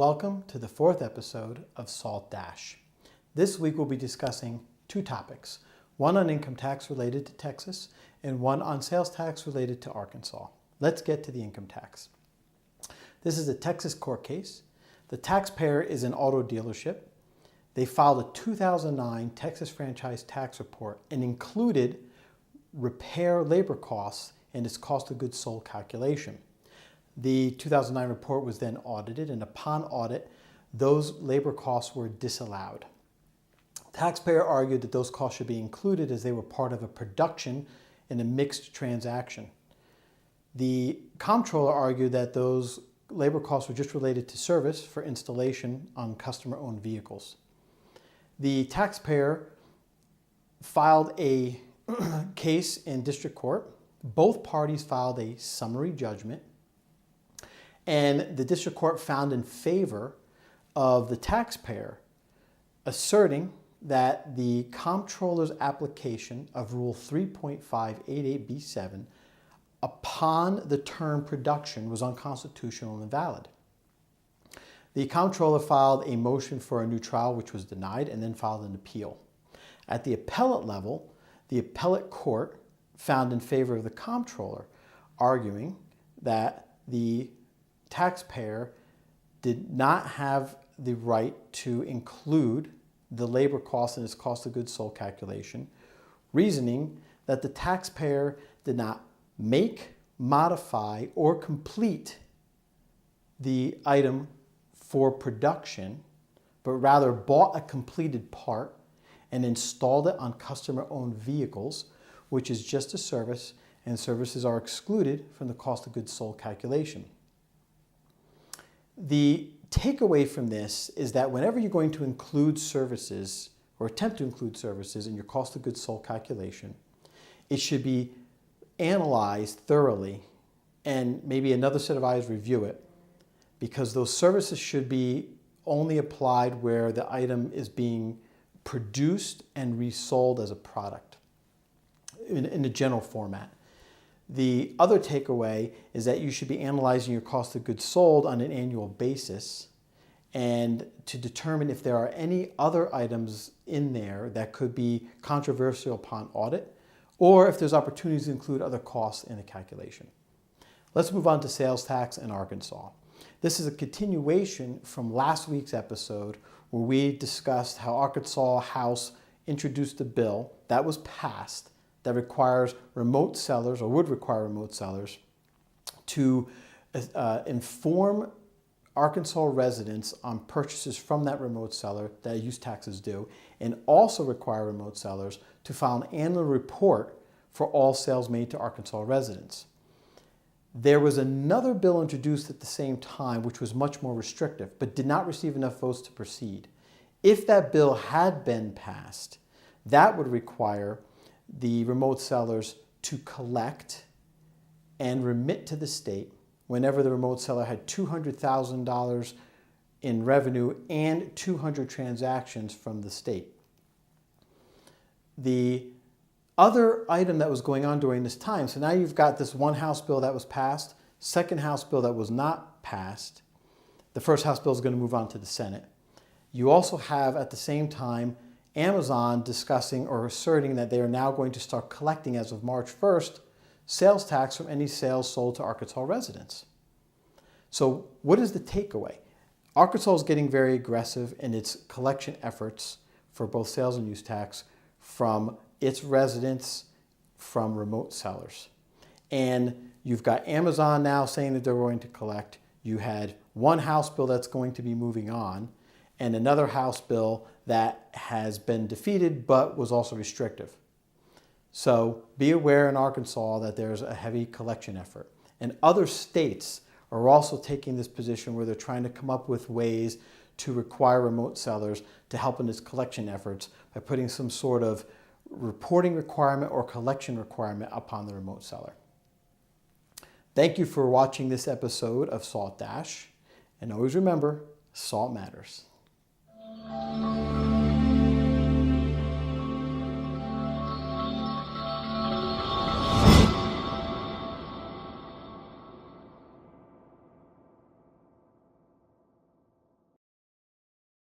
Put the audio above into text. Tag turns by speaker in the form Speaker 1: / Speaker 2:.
Speaker 1: welcome to the fourth episode of Salt Dash. This week we'll be discussing two topics, one on income tax related to Texas and one on sales tax related to Arkansas. Let's get to the income tax. This is a Texas court case. The taxpayer is an auto dealership. They filed a 2009 Texas franchise tax report and included repair labor costs in its cost of goods sold calculation. The 2009 report was then audited, and upon audit, those labor costs were disallowed. The taxpayer argued that those costs should be included as they were part of a production in a mixed transaction. The comptroller argued that those labor costs were just related to service for installation on customer-owned vehicles. The taxpayer filed a case in district court. Both parties filed a summary judgment, and the district court found in favor of the taxpayer, asserting that the comptroller's application of Rule 3.588B7 upon the term production was unconstitutional and invalid. The comptroller filed a motion for a new trial, which was denied, and then filed an appeal. At the appellate level, the appellate court found in favor of the comptroller, arguing that the taxpayer did not have the right to include the labor cost in its cost of goods sold calculation, reasoning that the taxpayer did not make, modify, or complete the item for production, but rather bought a completed part and installed it on customer-owned vehicles, which is just a service, and services are excluded from the cost of goods sold calculation. The takeaway from this is that whenever you're going to include services or attempt to include services in your cost of goods sold calculation, it should be analyzed thoroughly and maybe another set of eyes review it, because those services should be only applied where the item is being produced and resold as a product in a general format. The other takeaway is that you should be analyzing your cost of goods sold on an annual basis and to determine if there are any other items in there that could be controversial upon audit, or if there's opportunities to include other costs in the calculation. Let's move on to sales tax in Arkansas. This is a continuation from last week's episode where we discussed how Arkansas House introduced a bill that was passed that requires remote sellers, or would require remote sellers, to inform Arkansas residents on purchases from that remote seller that use taxes due, and also require remote sellers to file an annual report for all sales made to Arkansas residents. There was another bill introduced at the same time which was much more restrictive, but did not receive enough votes to proceed. If that bill had been passed, that would require the remote sellers to collect and remit to the state whenever the remote seller had $200,000 in revenue and 200 transactions from the state. The other item that was going on during this time, so now you've got this one House bill that was passed, second House bill that was not passed. The first House bill is going to move on to the Senate. You also have at the same time Amazon discussing or asserting that they are now going to start collecting, as of March 1st, sales tax from any sales sold to Arkansas residents. So what is the takeaway? Arkansas is getting very aggressive in its collection efforts for both sales and use tax from its residents, from remote sellers. And you've got Amazon now saying that they're going to collect. You had one House bill that's going to be moving on, and another House bill that has been defeated but was also restrictive. So be aware in Arkansas that there's a heavy collection effort. And other states are also taking this position where they're trying to come up with ways to require remote sellers to help in its collection efforts by putting some sort of reporting requirement or collection requirement upon the remote seller. Thank you for watching this episode of Salt Dash, and always remember, salt matters.